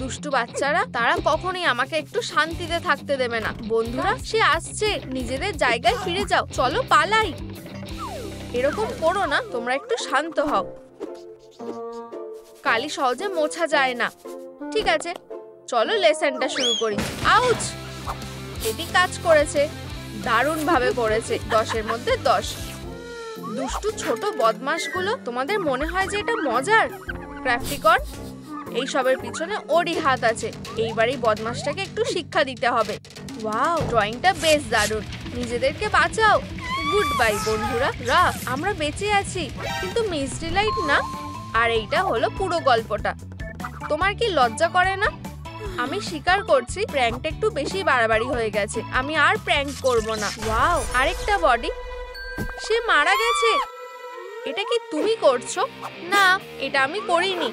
দুষ্টু বাচ্চারা, তারা কখনোই আমাকে একটু শান্তিতে থাকতে দেবে না। বন্ধুরা, সে আসছে, নিজেদের জায়গায় ফিরে যাও। চলো পালাই। এরকম করো না, তোমরা একটু শান্ত হও। কালি সহজে মোছা যায় না। ঠিক আছে, চলো লেসনটা শুরু করি। আউচ! এটি কাজ করেছে, দারুণ ভাবে করেছে। 10-এর মধ্যে 10। দুষ্টু ছোট বদমাশগুলো, তোমাদের মনে হয় যে এটা মজার? ক্রাফটিকন, এই সবের পিছনে ওরই হাত আছে। এইবার এই বদমাশটাকে একটু শিক্ষা দিতে হবে। ওয়াও, ড্রয়িংটা বেশ দারুণ। নিজেদেরকে বাঁচাও। গুড বাই বন্ধুরা। রাফ, আমরা বেঁচে আছি, কিন্তু মিস ডিলাইট না। আর এইটা হলো পুরো গল্পটা। তোমার কি লজ্জা করে না? আমি স্বীকার করছি, প্র্যাঙ্কটা একটু বেশি বাড়াবাড়ি হয়ে গেছে। আমি আর প্র্যাঙ্ক করব না। ওয়াও, আরেকটা বডি। সে মারা গেছে। এটা কি তুমি করছো? না, এটা আমি করিনি।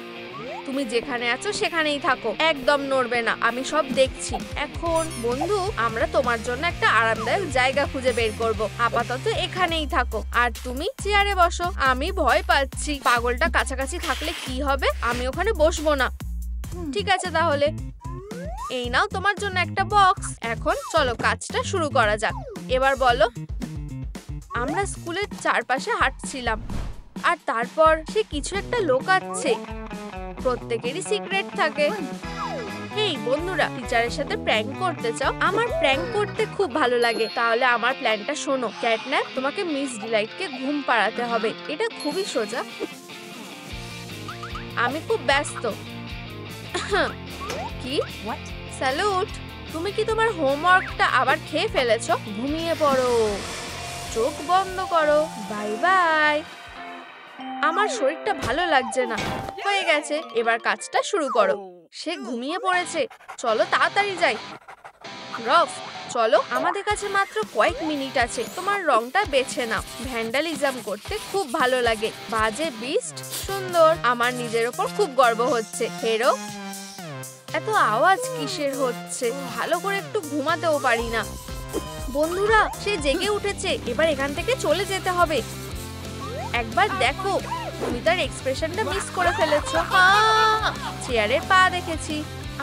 তুমি যেখানে আছো সেখানেই থাকো, একদম নড়বে না। আমি সব দেখছি। এখন বন্ধু, আমরা তোমার জন্য একটা আরামদায়ক জায়গা খুঁজে বের করব। আপাতত এখানেই থাকো, আর তুমি চেয়ারে বসো। আমি ভয় পাচ্ছি। পাগলটা কাছাকাছি থাকলে কি হবে? আমি ওখানে বসবো না। ঠিক আছে তাহলে, এই নাও তোমার জন্য একটা বক্স। এখন চলো কাজটা শুরু করা যাক। এবার বলো। আমরা স্কুলের চারপাশে হাঁটছিলাম, আর তারপর সে কিছু একটা লোকাচ্ছে। প্রত্যেকেরই সিক্রেট থাকে। হেই বন্ধুরা, টিচারের সাথে প্র্যাঙ্ক করতে চাও? আমার প্র্যাঙ্ক করতে খুব ভালো লাগে। তাহলে আমার প্ল্যানটা শোনো। ক্যাটন্যাপ, তোমাকে মিস ডিলাইটকে ঘুম পাড়াতে হবে। এটা খুবই সোজা। আমি খুব ব্যস্ত। কি? স্যালুট। তুমি কি তোমার হোমওয়ার্কটা আবার খেয়ে ফেলেছো? ঘুমিয়ে পড়ো, চোখ বন্ধ করো। Bye bye. আমার শরীরটা ভালো লাগছে না। হয়ে গেছে, এবার কাজটা শুরু করো। সে ঘুমিয়ে পড়েছে। চলো তাড়াতাড়ি যাই। রফ, চলো, আমাদের কাছে মাত্র কয়েক মিনিট আছে। তোমার রংটা বেছে নাও। ভ্যান্ডালিজম করতে খুব ভালো লাগে। বাজে বিস্ট, সুন্দর। আমার নিজের ওপর খুব গর্ব হচ্ছে। হেরো, এত আওয়াজ কিসের হচ্ছে? ভালো করে একটু ঘুমাতেও পারি না। বন্ধুরা, সে জেগে উঠেছে। এবার এখান থেকে চলে যেতে হবে। একবার দেখো, তুমি তার এক্সপ্রেশনটা মিস করে ফেলেছো। চেয়ারের পা দেখেছি।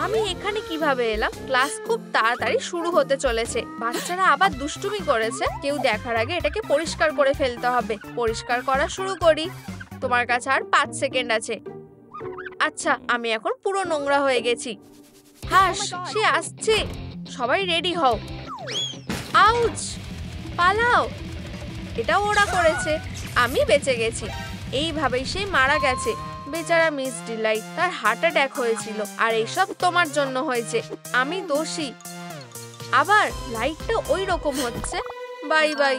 আমি এখানে কিভাবে এলাম? ক্লাস খুব তাড়াতাড়ি শুরু হতে চলেছে। বাচ্চারা আবার দুষ্টুমি করেছে। কেউ দেখার আগে এটাকে পরিষ্কার করে ফেলতে হবে। পরিষ্কার করা শুরু করি। তোমার কাছে আর 5 সেকেন্ড আছে। আচ্ছা, আমি এখন পুরো নোংরা হয়ে গেছি। হাস, সে আসছে। সবাই রেডি হও। আউচ! পালাও। এটা ওরা করেছে, আমি বেঁচে গেছি। এইভাবেই সে মারা গেছে। বেচারা মিস ডিলাইট, তার হার্ট অ্যাটাক হয়েছিল। আর এইসব তোমার জন্য হয়েছে। আমি দোষী। আবার লাইটটা ওই রকম হচ্ছে। Bye bye.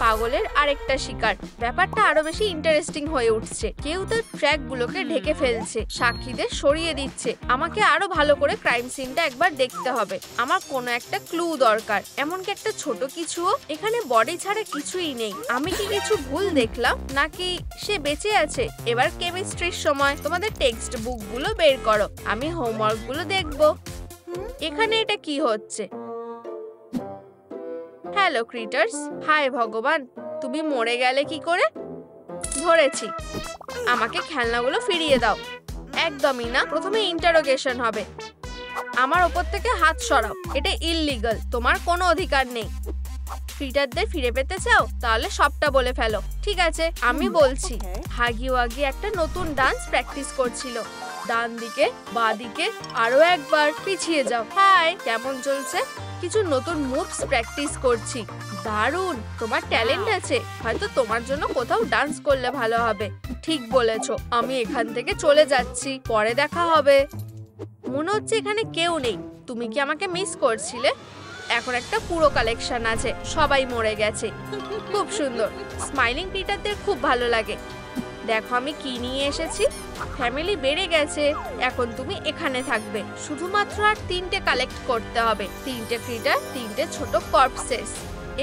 পাগলের আরেকটা শিকার। ব্যাপারটা আরো বেশি ইন্টারেস্টিং হয়ে উঠছে। কেউ তার ট্র্যাকগুলোকে ঢেকে ফেলছে, সাক্ষীদের সরিয়ে দিচ্ছে। আমাকে আরো ভালো করে ক্রাইম সিনটা একবার দেখতে হবে। আমার কোনো একটা ক্লু দরকার, এমনকি একটা ছোট কিছুও। এখানে বডি ছাড়া কিছুই নেই। আমি কি কিছু ভুল দেখলাম, নাকি সে বেঁচে আছে? এবার কেমিস্ট্রির সময়। তোমাদের টেক্সট বুকগুলো বের করো। আমি হোমওয়ার্কগুলো দেখবো। এখানে এটা কি হচ্ছে? Hello critters. হায় ভগবান, তুমি মরে গেলে কি করে? ধরেছি। আমাকে খেলনাগুলো ফিরিয়ে দাও। একদমই না, প্রথমে ইন্টারোগেশন হবে। আমার ওপর থেকে হাত সরাও। এটা ইললিগাল। তোমার কোনো অধিকার নেই। ক্রিটারদের ফিরে পেতে চাও? তাহলে সবটা বলে ফেলো। ঠিক আছে, আমি বলছি। হাগি ওয়াগি একটা নতুন ডান্স প্র্যাকটিস করছিল। ডান দিকে, বাঁ দিকে, আরো একবার। পিছিয়ে যাও। হাই, কেমন চলছে? কিছু নতুন মুভস প্র্যাকটিস করছি। দারুণ, তোমার ট্যালেন্ট আছে। হয়তো তোমার জন্য কোথাও ডান্স করলে ভালো হবে। ঠিক বলেছো। আমি এখান থেকে চলে যাচ্ছি। পরে দেখা হবে। মনে হচ্ছে এখানে কেউ নেই। তুমি কি আমাকে মিস করছিলে? এখন একটা পুরো কালেকশন আছে। সবাই মরে গেছে। খুব সুন্দর। স্মাইলিং ক্রিটারদের খুব ভালো লাগে। দেখো আমি কি নিয়ে এসেছি। ফ্যামিলি বেড়ে গেছে। এখন তুমি এখানে থাকবে। শুধুমাত্র আর 3টে কালেক্ট করতে হবে। 3টে ক্রিটার, 3টে ছোট কর্পসেস।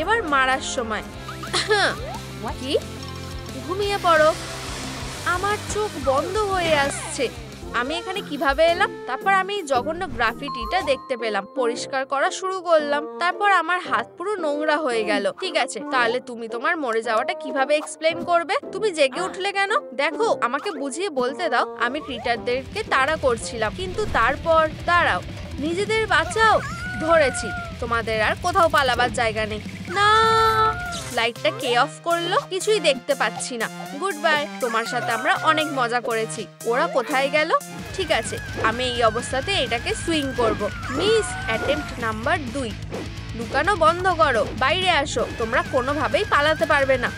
এবার মারার সময়। কি? ঘুমিয়ে পড়ো। আমার চোখ বন্ধ হয়ে আসছে। আমি এখানে কিভাবে এলাম? তারপর আমি জঘন্য গ্রাফিটিটা দেখতে পেলাম, পরিষ্কার করা শুরু করলাম, তারপর আমার হাত পুরো নোংরা হয়ে গেল। ঠিক আছে, তাহলে তুমি তোমার মরে যাওয়াটা কিভাবে এক্সপ্লেইন করবে? তুমি জেগে উঠলে কেন? দেখো, আমাকে বুঝিয়ে বলতে দাও। আমি ক্রিটারদেরকে তাড়া করছিলাম, কিন্তু তারপর দাঁড়াও, নিজেদের বাঁচাও। ধরেছি, তোমাদের আর কোথাও পালাবার জায়গা নেই। না, লাইটটা কে অফ করলো? কিছুই দেখতে পাচ্ছি না। গুড বাই, তোমার সাথে আমরা অনেক মজা করেছি। ওরা কোথায় গেল? ঠিক আছে, আমি এই অবস্থাতে এটাকে সুইং করব। Miss attempt number 2। লুকানো বন্ধ করো, বাইরে আসো। তোমরা কোনোভাবেই পালাতে পারবে না।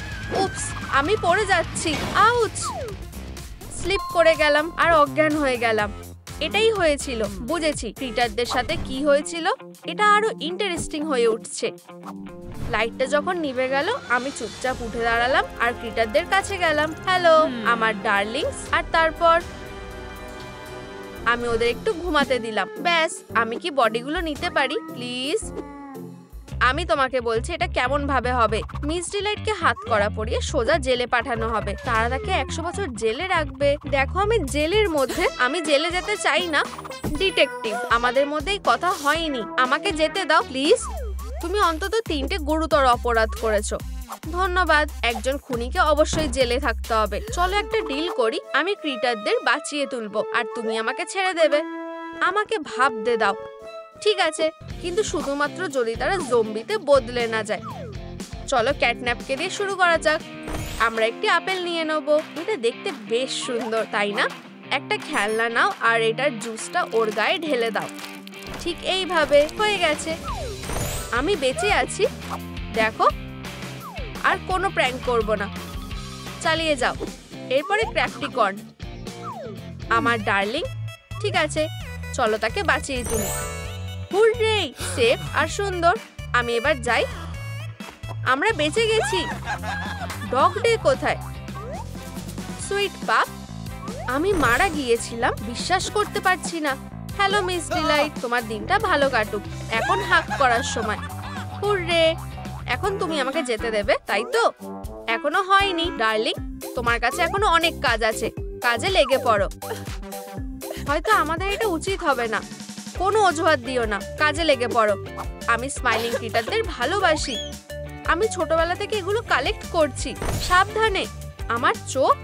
উপস, আমি পড়ে যাচ্ছি। আউচ! স্লিপ করে গেলাম আর অজ্ঞান হয়ে গেলাম। এটাই হয়েছিল। বুঝেছি ক্রিটারদের সাথে কি হয়েছিল। এটা আরো ইন্টারেস্টিং হয়ে উঠছে। লাইটটা যখন নিভে গেল, আমি চুপচাপ উঠে দাঁড়ালাম আর ক্রিটারদের কাছে গেলাম। হ্যালো আমার ডার্লিংস। আর তারপর আমি ওদের একটু ঘুমাতে দিলাম। ব্যাস, আমি কি বডিগুলো নিতে পারি প্লিজ? আমি তোমাকে বলছি এটা কেমন ভাবে হবে। মিস ডিলাইটকে হাত করা পরিয়ে সোজা জেলে পাঠানো হবে। তারা তাকে 100 বছর জেলে রাখবে। দেখো, আমি জেলের মধ্যে। আমি জেলে যেতে চাই না। ডিটেকটিভ, আমাদের মধ্যেই কথা হয়নি। আমাকে যেতে দাও প্লিজ। তুমি অন্তত 3টে গুরুতর অপরাধ করেছো। ধন্যবাদ। একজন খুনিকে অবশ্যই জেলে থাকতে হবে। চলো একটা ডিল করি। আমি ক্রিটারদের বাঁচিয়ে তুলবো আর তুমি আমাকে ছেড়ে দেবে। আমাকে ভাবতে দাও। ঠিক আছে, কিন্তু শুধুমাত্র যদি তারা জম্বিতে বদলে না যায়। চলো ক্যাটন্যাপকে দিয়ে শুরু করা যাক। আমরা একটি আপেল নিয়ে নেব। এটা দেখতে বেশ সুন্দর, তাই না? একটা খেলনা নাও আর এটার জুসটা ওর গায়ে ঢেলে দাও। ঠিক এইভাবে হয়ে গেছে। আমি বেঁচে আছি। দেখো, আর কোনো প্র্যাঙ্ক করব না। চালিয়ে যাও। এরপরে ক্র্যাফটিকর্ন, আমার ডার্লিং। ঠিক আছে, চলো তাকে বাঁচিয়ে তুলি। হুররে, সেফ আর সুন্দর। আমি এবার যাই। আমরা বেঁচে গেছি। ডগ ডে কোথায়? সুইট পাপ, আমি মারা গিয়েছিলাম। বিশ্বাস করতে পারছি না। হ্যালো মিস ডিলাইট, তোমার দিনটা ভালো কাটুক। এখন হাক করার সময়। হুররে, এখন তুমি আমাকে যেতে দেবে, তাই তো? এখনো হয়নি ডার্লিং, তোমার কাছে এখনো অনেক কাজ আছে। কাজে লেগে পড়ো। হয়তো আমাদের এটা উচিত হবে না। কোনো অজুহাত দিও না, কাজে লেগে পড়ো। আমি স্মাইলিং ক্রিটারদের ভালোবাসি। আমি ছোটবেলা থেকে এগুলো কালেক্ট করছি। সাবধানে। আমার চোখ।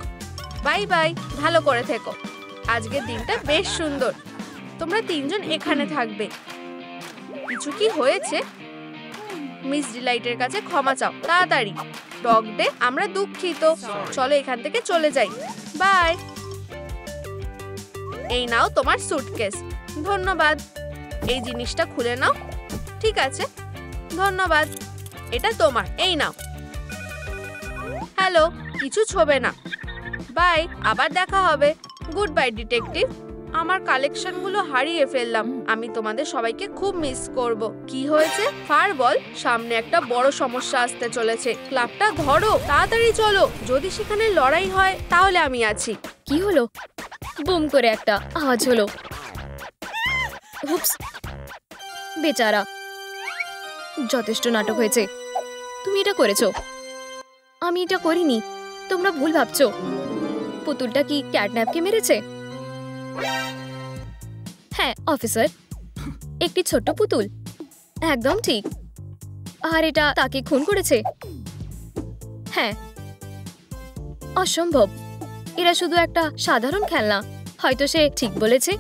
বাই বাই, ভালো করে থেকো। আজকের দিনটা বেশ সুন্দর। তোমরা 3জন এখানে থাকবে। কিছু কি হয়েছে? মিস ডিলাইটের কাছে ক্ষমা চাও তাড়াতাড়ি। ডগ ডে, আমরা দুঃখিত। চলো এখান থেকে চলে যাই। বাই। এই নাও তোমার সুটকেস। ধন্যবাদ। এই জিনিসটা খুলে নাও। ঠিক আছে, ধন্যবাদ। এটা তোমার, এই নাও। হ্যালো, কিছু ছোবে না। বাই, আবার দেখা হবে। Good bye detective. আমার কালেকশনগুলো হারিয়ে ফেললাম। আমি তোমাদের সবাইকে খুব মিস করব। কি হয়েছে? ফায়ারবল, সামনে একটা বড় সমস্যা আসতে চলেছে। ক্লাবটা ধরো, তাড়াতাড়ি চলো। যদি সেখানে লড়াই হয় তাহলে আমি আছি। কি হলো? বুম করে একটা আওয়াজ হলো। উপস, বেচারা। যথেষ্ট নাটক হয়েছে। তুমি এটা করেছো। আমি এটা করিনি। তোমরা ভুল ভাবছো। পুতুলটা কি ক্যাটন্যাপকে মেরেছে? হ্যাঁ অফিসার, একটি ছোট্ট পুতুল। একদম ঠিক। আর এটা তাকে খুন করেছে। হ্যাঁ, অসম্ভব। এরা শুধু একটা সাধারণ খেলনা। হয়তো সে ঠিক বলেছে।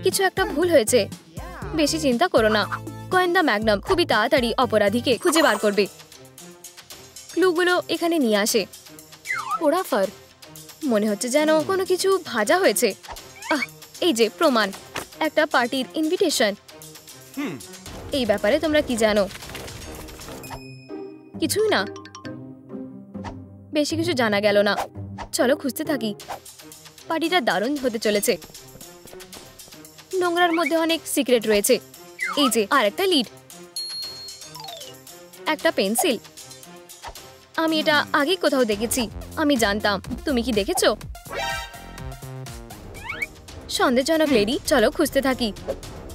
কিছু একটা ভুল হয়েছে। বেশি চিন্তা করো না। গোয়েন্দা ম্যাগনাম খুবই তাড়াতাড়ি অপরাধীকে খুঁজে বার করবে। ক্লুগুলো এখানে নিয়ে আসে। পোড়া ফার, মনে হচ্ছে যেন কোনো কিছু ভাজা হয়েছে। এই যে প্রমাণ, একটা পার্টির ইনভিটেশন। এই ব্যাপারে তোমরা কি জানো? কিছুই না। বেশি কিছু জানা গেল না। চলো খুঁজতে থাকি। পার্টিটা দারুণ হতে চলেছে। নোংরার মধ্যে অনেক সিক্রেট রয়েছে। এই যে আরেকটা লিড, একটা পেন্সিল। আমি এটা আগে কোথাও দেখেছি। আমি জানতাম। তুমি কি দেখেছো? সন্দেহজনক লেডি, চলো খুঁজতে থাকি।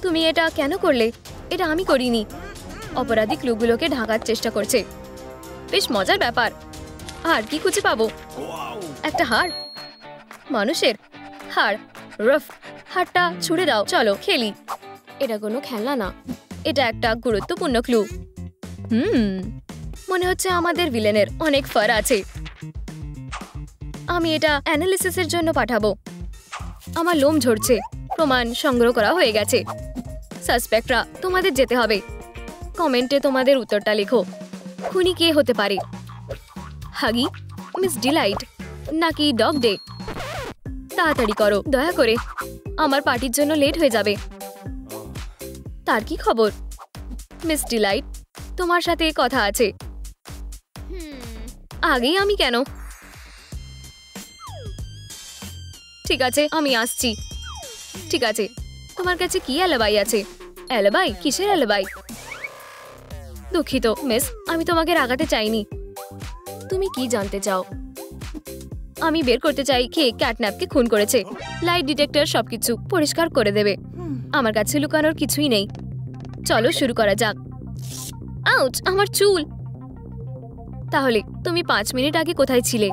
তুমি এটা কেন করলে? এটা আমি করিনি। অপরাধী ক্লুগুলোকে ঢাকার চেষ্টা করছে। বেশ মজার ব্যাপার। আর কি খুঁজে পাবো? একটা হাড়। মানুষের হাড়। রফ, হাতটা ছুড়ে দাও, চলো খেলি। এটা কোনো খেলনা না, এটা একটা গুরুত্বপূর্ণ ক্লু। মনে হচ্ছে আমাদের ভিলেনের অনেক ফার আছে। আমি এটা অ্যানালিসিসের জন্য পাঠাবো। আমার লোম ঝরছে। প্রমাণ সংগ্রহ করা হয়ে গেছে। সাসপেক্টরা, তোমাদের যেতে হবে। কমেন্টে তোমাদের উত্তরটা লেখো। খুনি কে হতে পারে? হাগি, মিস ডিলাইট, নাকি ডগ ডে? তাড়াতাড়ি করো দয়া করে, আমার পার্টির জন্য লেট হয়ে যাবে। তার কি খবর? মিস ডিলাইট, তোমার সাথে কথা আছে। আগেই আমি কেন? ঠিক আছে, আমি আসছি। ঠিক আছে, তোমার কাছে কি অ্যালিবাই আছে? অ্যালিবাই? কিসের অ্যালিবাই? দুঃখিত মিস, আমি তোমাকে রাগাতে চাইনি। তুমি কি জানতে চাও? আমি বের করতে চাই কে ক্যাটন্যাপকে খুন করেছে। লাইট ডিটেক্টর সবকিছু পরিষ্কার করে দেবে। আমার কাছে লুকানোর কিছুই নেই। চলো শুরু করা যাক। আউচ, আমার চুল। তাহলে তুমি 5 মিনিট আগে কোথায় ছিলে?